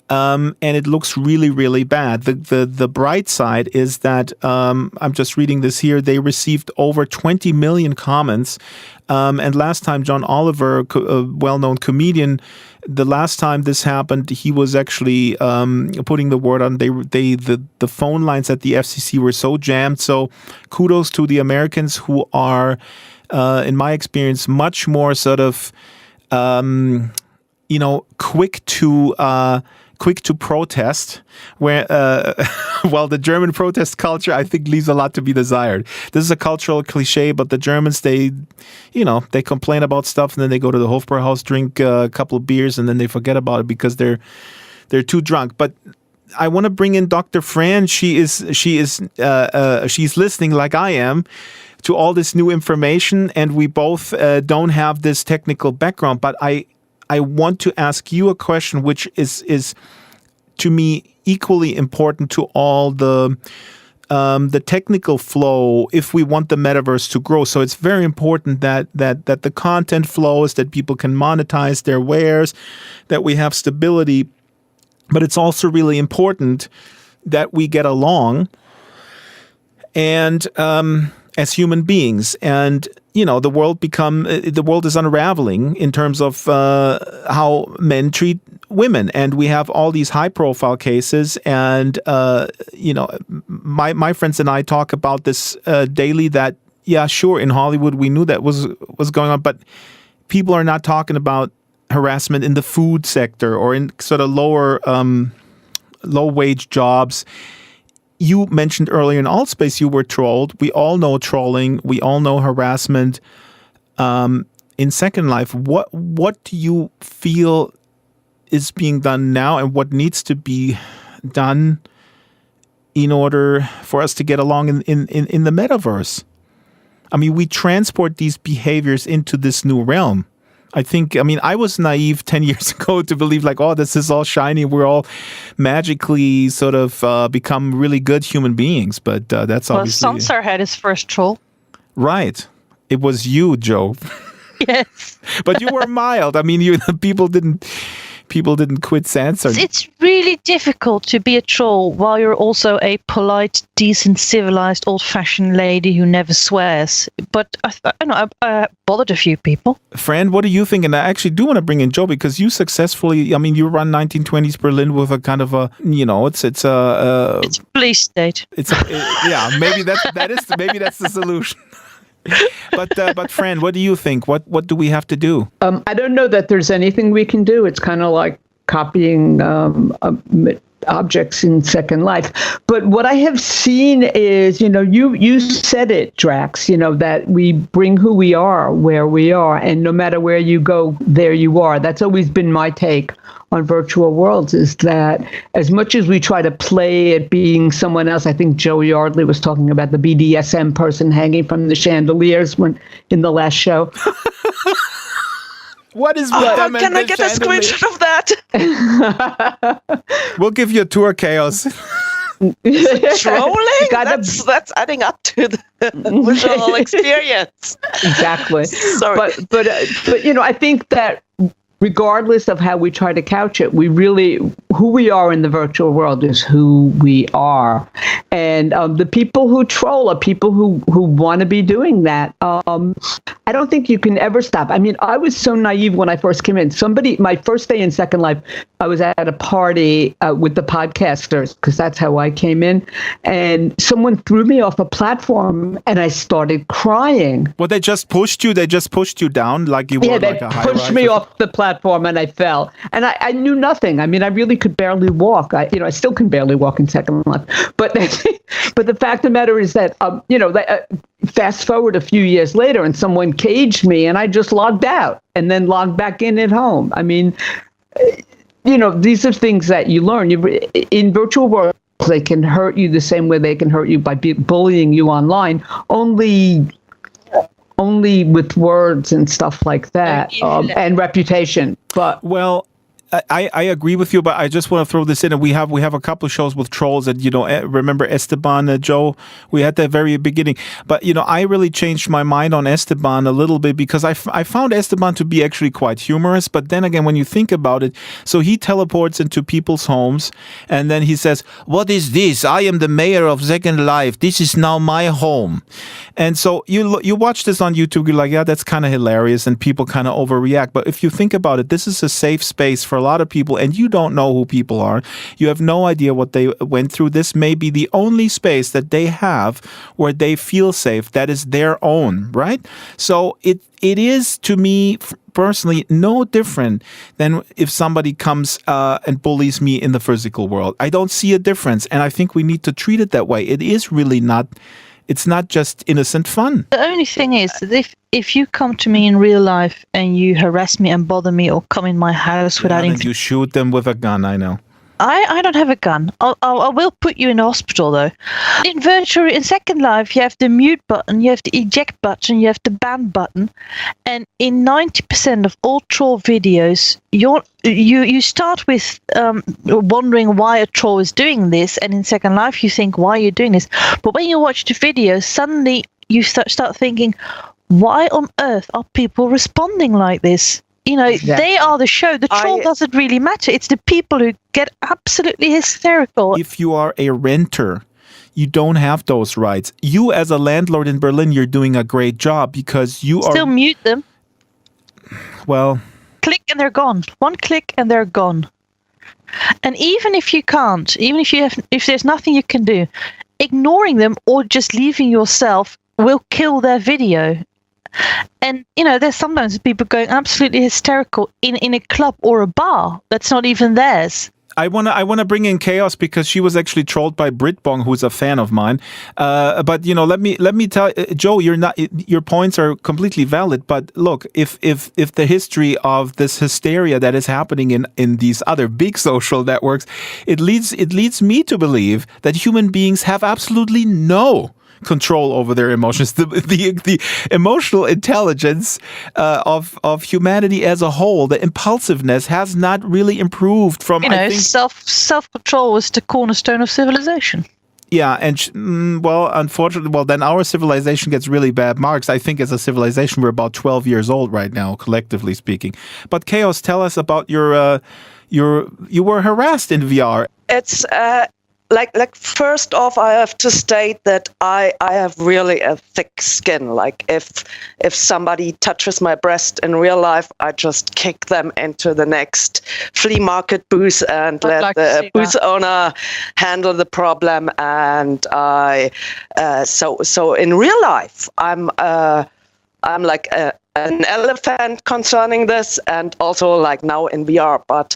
And it looks really, really bad. The bright side is that I'm just reading this here. They received over 20 million comments. And last time, John Oliver, a well-known comedian, the last time this happened, he was actually putting the word on. The phone lines at the FCC were so jammed. So kudos to the Americans who are, in my experience, much more sort of, quick to protest, where while the German protest culture, I think, leaves a lot to be desired. This is a cultural cliche, but the Germans, they complain about stuff and then they go to the Hofbrauhaus, drink a couple of beers, and then they forget about it because they're too drunk. But I want to bring in Dr. Fran. She's listening like I am to all this new information, and we both don't have this technical background, but I want to ask you a question which is to me equally important to all the technical flow if we want the metaverse to grow. So it's very important that the content flows, that people can monetize their wares, that we have stability. But it's also really important that we get along and as human beings. And the world is unraveling in terms of how men treat women, and we have all these high-profile cases. And my friends and I talk about this daily. That sure, in Hollywood we knew that was going on, but people are not talking about harassment in the food sector or in sort of low-wage jobs. You mentioned earlier in Altspace you were trolled. We all know trolling. We all know harassment. In Second Life, what do you feel is being done now, and what needs to be done in order for us to get along in the metaverse? I mean, we transport these behaviors into this new realm. I was naive 10 years ago to believe like, oh, this is all shiny. We're all magically sort of become really good human beings. But that's obviously... Well, Sansar had his first troll. Right. It was you, Jo. Yes. But you were mild. I mean, people people didn't quit censoring. It's really difficult to be a troll while you're also a polite, decent, civilized, old-fashioned lady who never swears. But I bothered a few people. Fran, what do you think? And I actually do want to bring in Jo, because you successfully, I mean, you run 1920s Berlin with a kind of a, it's a police state. Maybe that's the solution. But Fran, what do you think? What do we have to do? I don't know that there's anything we can do. It's kind of like copying objects in Second Life. But what I have seen is, you said it, Drax, that we bring who we are where we are, and no matter where you go, there you are. That's always been my take on virtual worlds, is that as much as we try to play at being someone else, I think Jo Yardley was talking about the BDSM person hanging from the chandeliers in the last show. What is with them? Can I get a screenshot of that? We'll give you a tour, Chaos. Trolling? That's adding up to the visual experience. Exactly. Sorry. But I think that regardless of how we try to couch it, who we are in the virtual world is who we are. And the people who troll are people who want to be doing that. I don't think you can ever stop. I mean, I was so naive when I first came in. My first day in Second Life, I was at a party with the podcasters, because that's how I came in. And someone threw me off a platform and I started crying. Well, they just pushed you? They just pushed you down like you were like a high they pushed me off the platform and I fell. And I knew nothing. I mean, I really could barely walk. I still can barely walk in Second Life. But the fact of the matter is that, fast forward a few years later and someone caged me and I just logged out and then logged back in at home. I mean, these are things that you learn. In virtual worlds, they can hurt you the same way they can hurt you by bullying you online, only with words and stuff like that, and reputation. But I agree with you, but I just want to throw this in. And we have a couple of shows with trolls, and remember Esteban, Jo? We had that very beginning. But I really changed my mind on Esteban a little bit, because I found Esteban to be actually quite humorous. But then again, when you think about it, so he teleports into people's homes, and then he says, "What is this? I am the mayor of Second Life. This is now my home." And so you watch this on YouTube, you're like, yeah, that's kind of hilarious, and people kind of overreact. But if you think about it, this is a safe space for a lot of people, and you don't know who people are. You have no idea what they went through. This may be the only space that they have where they feel safe, that is their own, right? So it is, to me personally, no different than if somebody comes and bullies me in the physical world. I don't see a difference, and I think we need to treat it that way. It is really not. It's not just innocent fun. The only thing is that if you come to me in real life and you harass me and bother me, or come in my house without anything, you shoot them with a gun. I know. I don't have a gun. I will put you in hospital though. In Second Life, you have the mute button, you have the eject button, you have the ban button, and in 90% of all troll videos, you start with wondering why a troll is doing this, and in Second Life you think, why are you doing this? But when you watch the video, suddenly you start thinking, why on earth are people responding like this? Exactly. They are the show. The troll doesn't really matter. It's the people who get absolutely hysterical. If you are a renter, you don't have those rights. You, as a landlord in Berlin, you're doing a great job, because you still mute them. Well, click and they're gone. One click and they're gone. And even if you can't, if there's nothing you can do, ignoring them or just leaving yourself will kill their video. And there's sometimes people going absolutely hysterical in a club or a bar that's not even theirs. I wanna bring in Chaos, because she was actually trolled by Britbong, who's a fan of mine. But let me tell Jo, your points are completely valid. But look, if the history of this hysteria that is happening in these other big social networks, it leads me to believe that human beings have absolutely no control over their emotions. The emotional intelligence of humanity as a whole, the impulsiveness, has not really improved from. I think, self-control was the cornerstone of civilization. Yeah, and unfortunately, then our civilization gets really bad marks. I think as a civilization, we're about 12 years old right now, collectively speaking. But Chaos, tell us about your you were harassed in VR. It's like first off, I have to state that I have really a thick skin. Like if somebody touches my breast in real life, I just kick them into the next flea market booth and let the booth owner handle the problem. And so in real life, I'm like an elephant concerning this, and also like now in VR. But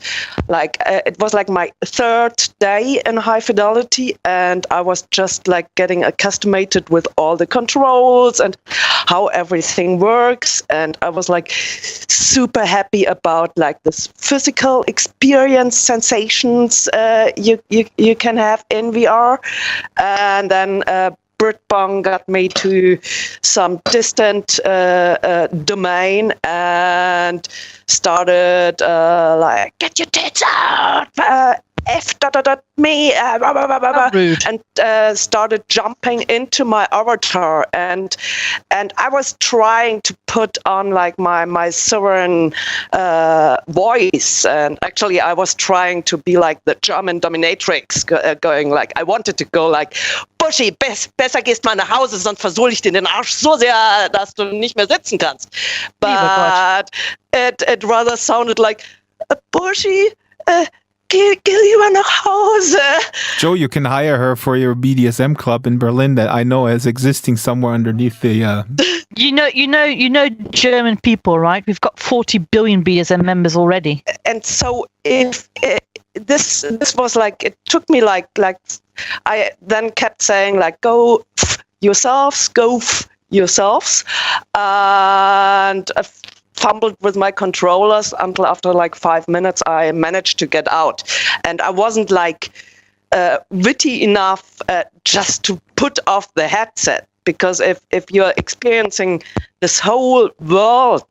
like it was like my third day in high fidelity, and I was just like getting accustomed with all the controls and how everything works, and I was like super happy about like this physical experience sensations you can have in VR. And then Britbong got me to some distant domain and started like, get your tits out, me, and started jumping into my avatar, and I was trying to put on like my sovereign voice, and actually I was trying to be like the German dominatrix, going like, I wanted to go like, Buschi, besser gehst mal nach Hause, sonst versohle ich dir den Arsch so sehr, dass du nicht mehr sitzen kannst. But it rather sounded like, Buschi, geh lieber nach Hause. Jo, you can hire her for your BDSM club in Berlin that I know is existing somewhere underneath the... You know German people, right? We've got 40 billion BDSM members already. And so if this was like, it took me like I then kept saying like, go yourselves, and fumbled with my controllers until after like 5 minutes I managed to get out. And I wasn't like witty enough just to put off the headset, because if you're experiencing this whole world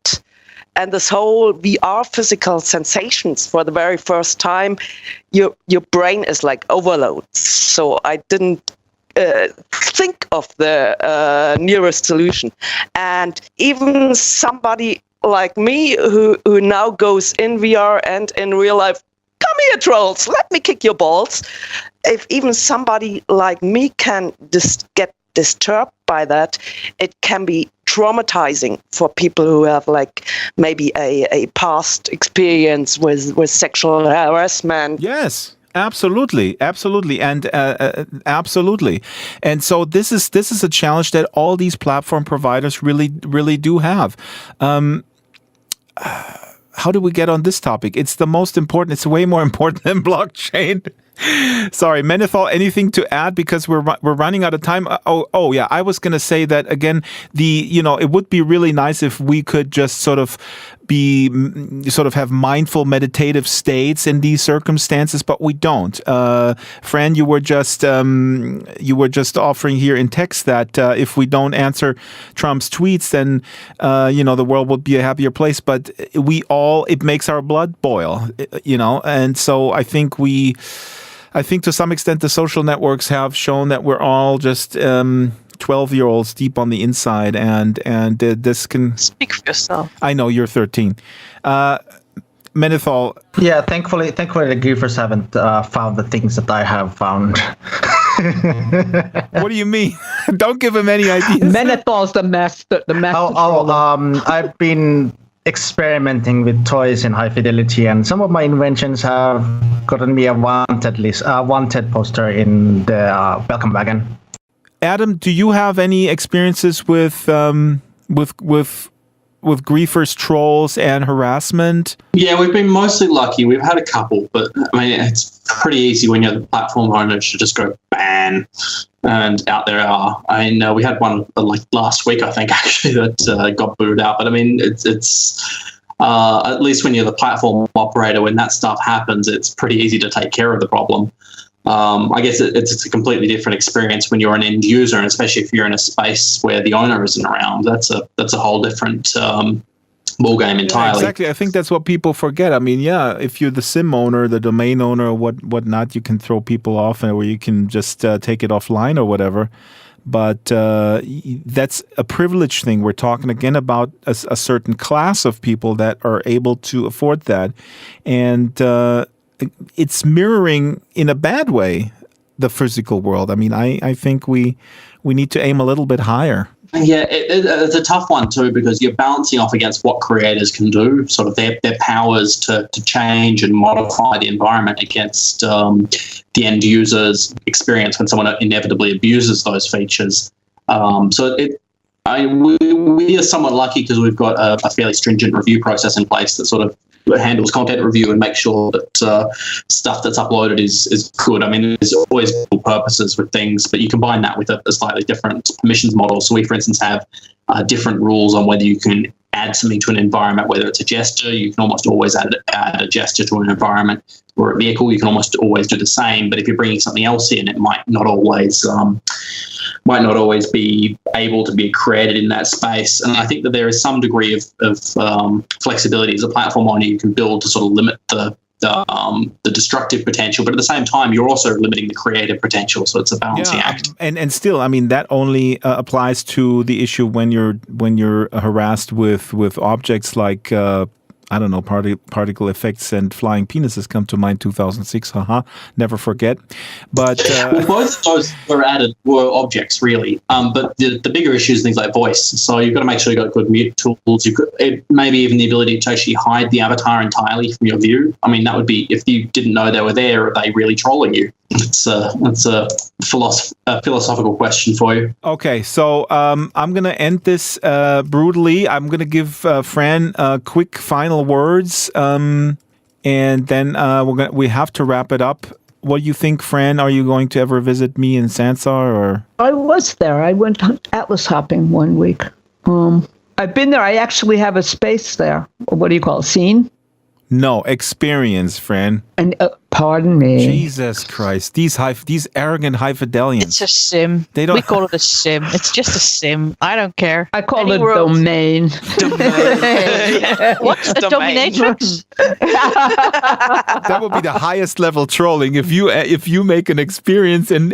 and this whole VR physical sensations for the very first time, your brain is like overload. So I didn't think of the nearest solution. And even somebody like me who now goes in VR and in real life, come here, trolls, let me kick your balls. If even somebody like me can get disturbed by that, it can be traumatizing for people who have like maybe a past experience with sexual harassment. Yes. Absolutely, and absolutely, and so this is a challenge that all these platform providers really do have. How do we get on this topic? It's the most important. It's way more important than blockchain. Sorry, Menethol, anything to add, because we're running out of time? Oh yeah, I was going to say that again. It would be really nice if we could just sort of have mindful meditative states in these circumstances, but we don't. Fran, you were just offering here in text that if we don't answer Trump's tweets, then the world would be a happier place. But it makes our blood boil, and so I think to some extent the social networks have shown that we're all just 12-year-olds deep on the inside, and this can... Speak for yourself. I know, you're 13. Menethol. Yeah, thankfully the griefers haven't found the things that I have found. What do you mean? Don't give him any ideas. Menethol's the master. I've been experimenting with toys in high fidelity, and some of my inventions have gotten me a wanted poster in the welcome wagon. Adam, do you have any experiences with griefers, trolls, and harassment? Yeah, we've been mostly lucky. We've had a couple, but I mean, it's pretty easy when you're the platform owner to just go ban, and out there are. I mean, we had one like last week, I think, actually, that got booted out. But I mean, it's at least when you're the platform operator, when that stuff happens, it's pretty easy to take care of the problem. I guess it's a completely different experience when you're an end user, and especially if you're in a space where the owner isn't around. That's a whole different ballgame entirely. Yeah, exactly. I think that's what people forget. I mean, yeah, if you're the SIM owner, the domain owner, or whatnot, you can throw people off, or you can just take it offline or whatever. But that's a privilege thing. We're talking again about a certain class of people that are able to afford that. And it's mirroring in a bad way the physical world. I mean, I think we need to aim a little bit higher. Yeah, it's a tough one too, because you're balancing off against what creators can do, sort of their powers to change and modify the environment against the end user's experience when someone inevitably abuses those features. We are somewhat lucky because we've got a fairly stringent review process in place that sort of handles content review and makes sure that stuff that's uploaded is good. I mean, there's always good purposes with things, but you combine that with a slightly different permissions model. So we, for instance, have different rules on whether you can add something to an environment, whether it's a gesture. You can almost always add a gesture to an environment, or a vehicle. You can almost always do the same. But if you're bringing something else in, it might not always be able to be created in that space. And I think that there is some degree of flexibility as a platform owner you can build to sort of limit the destructive potential, but at the same time, you're also limiting the creative potential. So it's a balancing act. And still, I mean, that only applies to the issue when you're harassed with objects like I don't know, particle effects and flying penises come to mind. 2006, never forget. But well, both of those were objects, really. But the bigger issue is things like voice. So you've got to make sure you've got good mute tools. Maybe even the ability to actually hide the avatar entirely from your view. I mean, that would be, if you didn't know they were there, are they really trolling you? It's a philosophical question for you. Okay, so I'm going to end this brutally. I'm going to give Fran quick final words, and then we have to wrap it up. What do you think, Fran? Are you going to ever visit me in Sansar? Or I was there. I went atlas hopping one week. I've been there. I actually have a space there. What do you call it? Scene? No, experience, Fran. And pardon me. Jesus Christ, these arrogant high-fidelians. It's a sim. We call it a sim. It's just a sim. I don't care. I call it domain. What's a dominatrix? That would be the highest level trolling if you make an experience in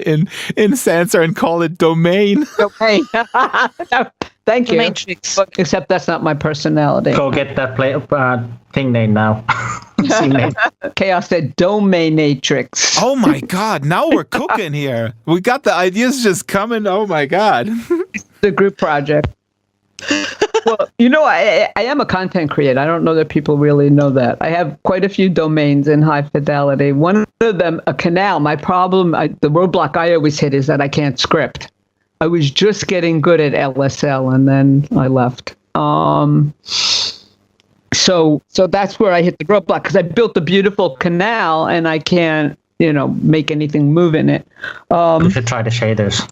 Sansar and call it domain. Domain. Thank you. Matrix. Except that's not my personality. Go get that thing name now. Chaos said dominatrix. Oh my God! Now we're cooking here. We got the ideas just coming. Oh my God! The group project. Well, I am a content creator. I don't know that people really know that. I have quite a few domains in high fidelity. One of them, a canal. My problem, the roadblock I always hit is that I can't script. I was just getting good at LSL, and then I left. So that's where I hit the roadblock, because I built a beautiful canal, and I can't, make anything move in it. You should try the shaders.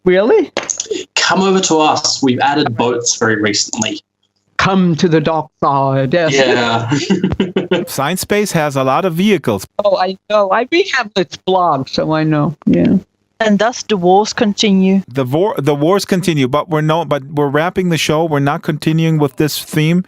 Really? Come over to us. We've added boats very recently. Come to the dark side. Yes. Yeah. Science Space has a lot of vehicles. Oh, I know. I read Hamlet's blog, so I know. Yeah. And thus the wars continue. The wars continue, but we're wrapping the show. We're not continuing with this theme.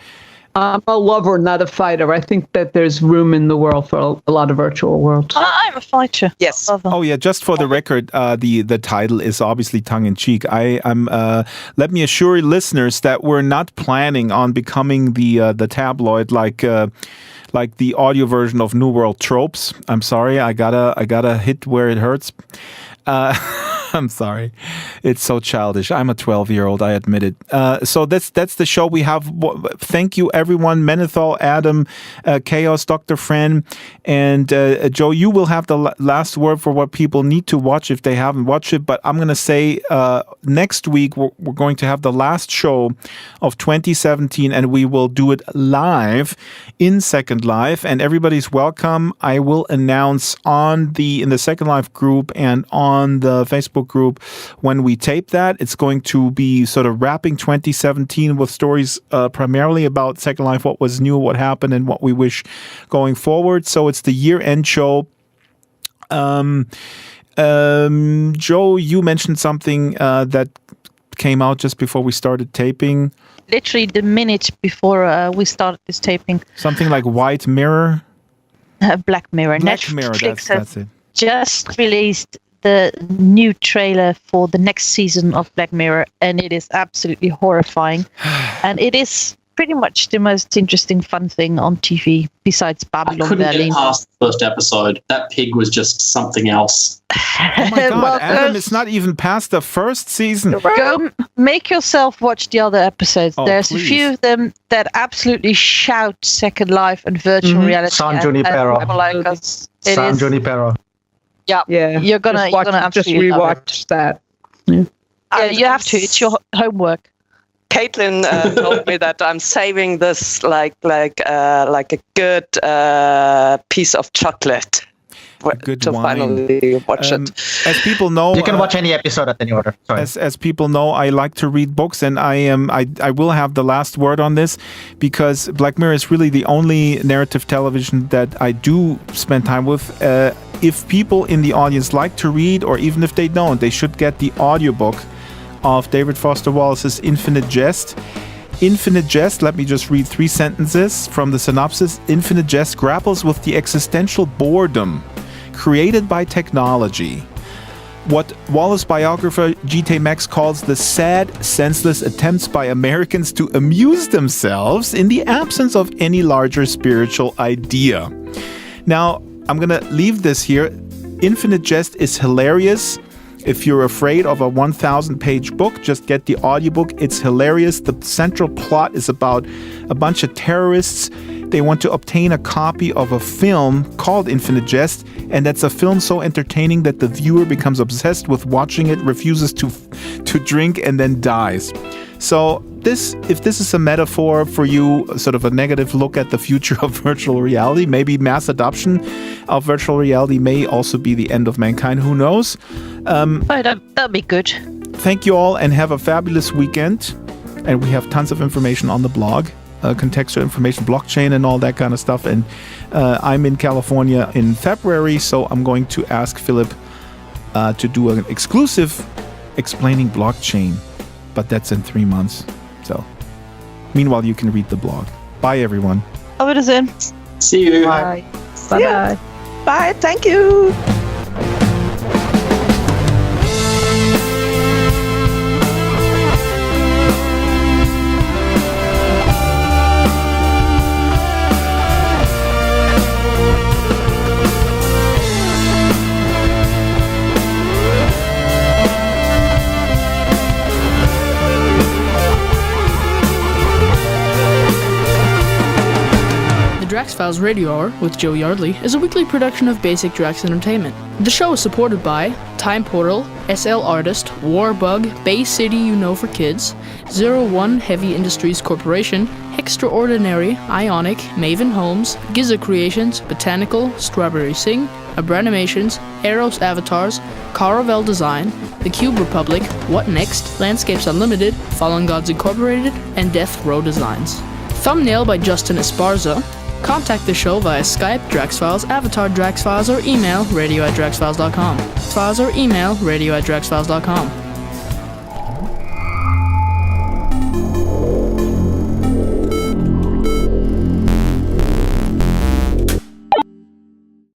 I'm a lover, not a fighter. I think that there's room in the world for a lot of virtual worlds. I'm a fighter. Yes. Oh yeah, just for the record, the title is obviously tongue in cheek. Let me assure listeners that we're not planning on becoming the tabloid like the audio version of New World Tropes. I'm sorry, I gotta hit where it hurts. I'm sorry. It's so childish. I'm a 12-year-old, I admit it. So that's the show we have. Thank you, everyone. Menethol, Adam, Chaos, Dr. Fran, and Jo, you will have the last word for what people need to watch if they haven't watched it. But I'm going to say next week we're going to have the last show of 2017, and we will do it live in Second Life, and everybody's welcome. I will announce in the Second Life group and on the Facebook group when we tape that. It's going to be sort of wrapping 2017 with stories primarily about Second Life, what was new, what happened, and what we wish going forward. So it's the year-end show. Jo, you mentioned something that came out just before we started taping. Literally the minute before we started this taping. Something like White Mirror? Black Mirror. Black Mirror, that's it. Just released the new trailer for the next season of Black Mirror, and it is absolutely horrifying. And it is pretty much the most interesting, fun thing on TV besides Babylon I couldn't Berlin. get past the first episode. That pig was just something else. Oh my God, Adam, it's not even past the first season. Go make yourself watch the other episodes. Oh, There's please. a few of them that absolutely shout Second Life and virtual reality. San and Junipero. people like us. It San is- Junipero. Yeah, Yeah, you're gonna just absolutely love it. rewatch that. Yeah, you have to. It's your homework. Caitlin told me that I'm saving this like a good piece of chocolate good to wine. finally watch it. As people know, You can watch any episode at any order. Sorry. As people know, I like to read books, and I will have the last word on this, because Black Mirror is really the only narrative television that I do spend time with. If people in the audience like to read, or even if they don't, they should get the audiobook of David Foster Wallace's Infinite Jest. Infinite Jest, let me just read 3 sentences from the synopsis. Infinite Jest grapples with the existential boredom created by technology. What Wallace biographer G.T. Max calls the sad, senseless attempts by Americans to amuse themselves in the absence of any larger spiritual idea. Now, I'm going to leave this here. Infinite Jest is hilarious. If you're afraid of a 1,000-page book, just get the audiobook. It's hilarious. The central plot is about a bunch of terrorists. They want to obtain a copy of a film called Infinite Jest, and that's a film so entertaining that the viewer becomes obsessed with watching it, refuses to drink, and then dies. So if this is a metaphor for you, sort of a negative look at the future of virtual reality, maybe mass adoption of virtual reality may also be the end of mankind. Who knows? That'd be good. Thank you all, and have a fabulous weekend. And we have tons of information on the blog, contextual information, blockchain, and all that kind of stuff. And I'm in California in February, so I'm going to ask Philip to do an exclusive explaining blockchain, but that's in 3 months. So meanwhile, you can read the blog. Bye, everyone. Auf Wiedersehen. See you. Bye. Bye-bye. Bye. Thank you. The Drax Files Radio Hour with Jo Yardley is a weekly production of Basic Drax Entertainment. The show is supported by Time Portal, SL Artist, Warbug, Bay City You Know for Kids, 01 Heavy Industries Corporation, Extraordinary, Ionic, Maven Homes, Giza Creations, Botanical, Strawberry Sing, Abranimations, Eros Avatars, Caravel Design, The Cube Republic, What Next, Landscapes Unlimited, Fallen Gods Incorporated, and Death Row Designs. Thumbnail by Justin Esparza. Contact the show via Skype, DraxFiles, Avatar DraxFiles, or email radio@draxfiles.com. Files or email radio@draxfiles.com.